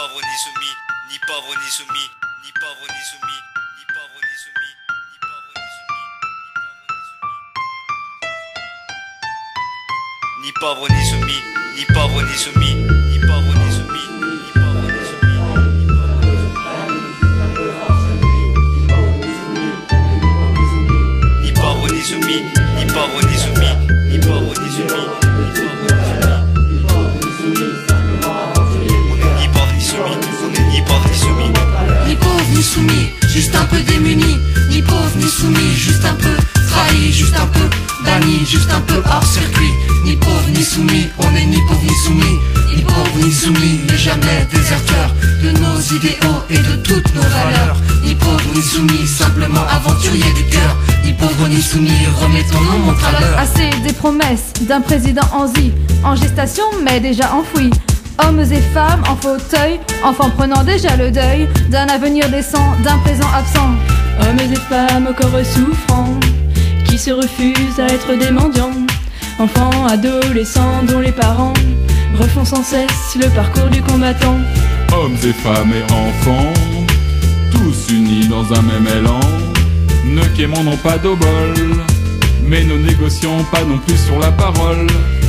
pauvre ni soumis, ni pauvre ni soumis, ni pauvre ni soumis, ni pauvre ni soumis, ni pauvre ni soumis, ni pauvre ni soumis, ni pauvre ni soumis, ni pauvre ni soumis, ni pauvre ni soumis. Ni pauvre ni soumis, ni pauvre ni soumis, ni pauvre ni soumis, ni pauvre ni soumis, juste un peu démuni, ni pauvre ni soumis, juste un peu trahi, juste un peu banni, juste un peu hors circuit, ni pauvre ni soumis, on est ni pauvre ni soumis, ni pauvre ni soumis, mais jamais déserteurs de nos idéaux et de toutes nos valeurs, ni pauvre ni soumis, simplement aventuriers du cœur, ni pauvre ni soumis, remettons nos montres à l'heure. Assez des promesses d'un président en gestation mais déjà enfoui. Hommes et femmes en fauteuil, enfants prenant déjà le deuil d'un avenir décent, d'un présent absent. Hommes et femmes au corps souffrant, qui se refusent à être des mendiants. Enfants, adolescents dont les parents refont sans cesse le parcours du combattant. Hommes et femmes et enfants, tous unis dans un même élan, ne quémandons pas d'obol, mais ne négocions pas non plus sur la parole.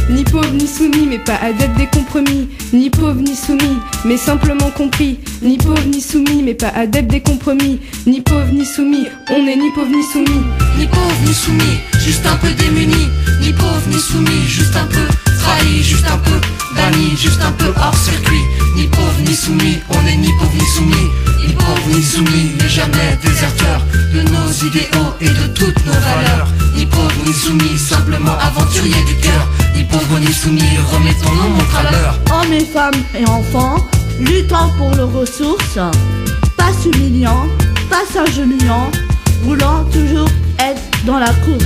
Ni pauvre ni soumis, mais pas adepte des compromis. Ni pauvre ni soumis, mais simplement compris. Ni pauvre ni soumis, mais pas adepte des compromis. Ni pauvre ni soumis, on est ni pauvre ni soumis. Ni pauvre ni soumis, juste un peu démuni. Ni pauvre ni soumis, juste un peu trahi, juste un peu banni, juste un peu hors circuit. Ni pauvre ni soumis, on est ni pauvre ni soumis. Ni pauvre ni soumis, mais jamais déserteurs de nos idéaux et de toutes nos valeurs. Ni pauvre ni soumis, simplement aventuriers du cœur. Ni pauvre ni soumis, remettons nos montres à l'heure. Hommes et femmes et enfants, luttant pour leurs ressources, pas s'humiliant, pas s'agenouillant, voulant toujours être dans la course.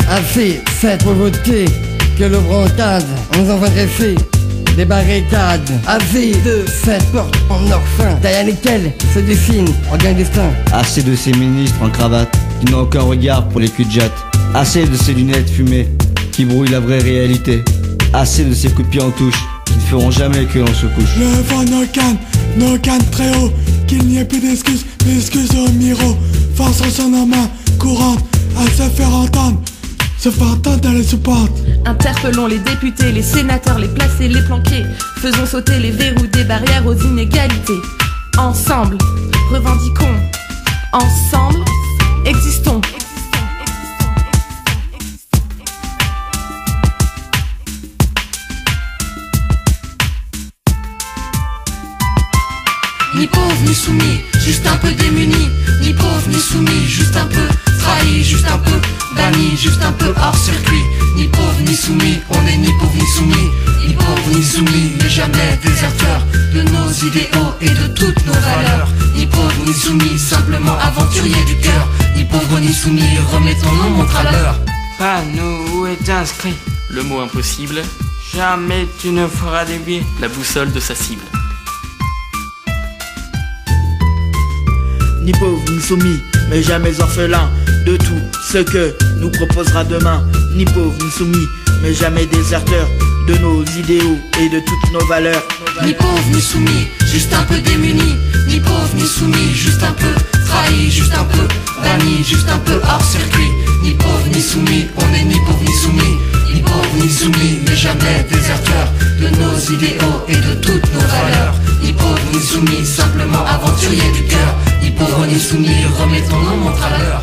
Assez, faites pour voter, que le brontade nous envoie fait des barricades. Assez de cette porte en or fin, derrière lesquelles se dessine en clandestin. Assez de ces ministres en cravate qui n'ont aucun regard pour les culs de jatte. Assez de ces lunettes fumées qui brouillent la vraie réalité. Assez de ces coups de pied en touche qui ne feront jamais que l'on se couche. Levons nos cannes très haut, qu'il n'y ait plus d'excuses au miro. Forçons nos mains courantes à se faire entendre dans les supports. Interpellons les députés, les sénateurs, les placés, les planqués. Faisons sauter les verrous des barrières aux inégalités. Ensemble, revendiquons. Ensemble, existons. Ni pauvre ni soumis, juste un peu démuni. Ni pauvre ni soumis, juste un peu trahi, juste un peu banni, juste un peu hors circuit. Ni pauvre ni soumis, on est ni pauvre ni soumis. Ni pauvre ni soumis, mais jamais déserteurs de nos idéaux et de toutes nos valeurs. Ni pauvre ni soumis, simplement aventuriers du cœur. Ni pauvre ni soumis, remettons nos montres à l'heure. Panneau où est inscrit le mot impossible. Jamais tu ne feras dévier la boussole de sa cible. Ni pauvre ni soumis, mais jamais orphelin de tout ce que nous proposera demain. Ni pauvre ni soumis, mais jamais déserteur de nos idéaux et de toutes nos valeurs. Ni pauvre ni soumis, juste un peu démuni. Ni pauvre ni soumis, juste un peu trahi, juste un peu banni, juste un peu hors circuit. Ni pauvre ni soumis, on est ni pauvre ni soumis. Ni pauvre ni soumis, mais jamais déserteurs de nos idéaux et de toutes nos valeurs. Ni pauvre ni soumis, simplement aventuriers du cœur. Ni pauvre ni soumis, remettons nos montres à l'heure.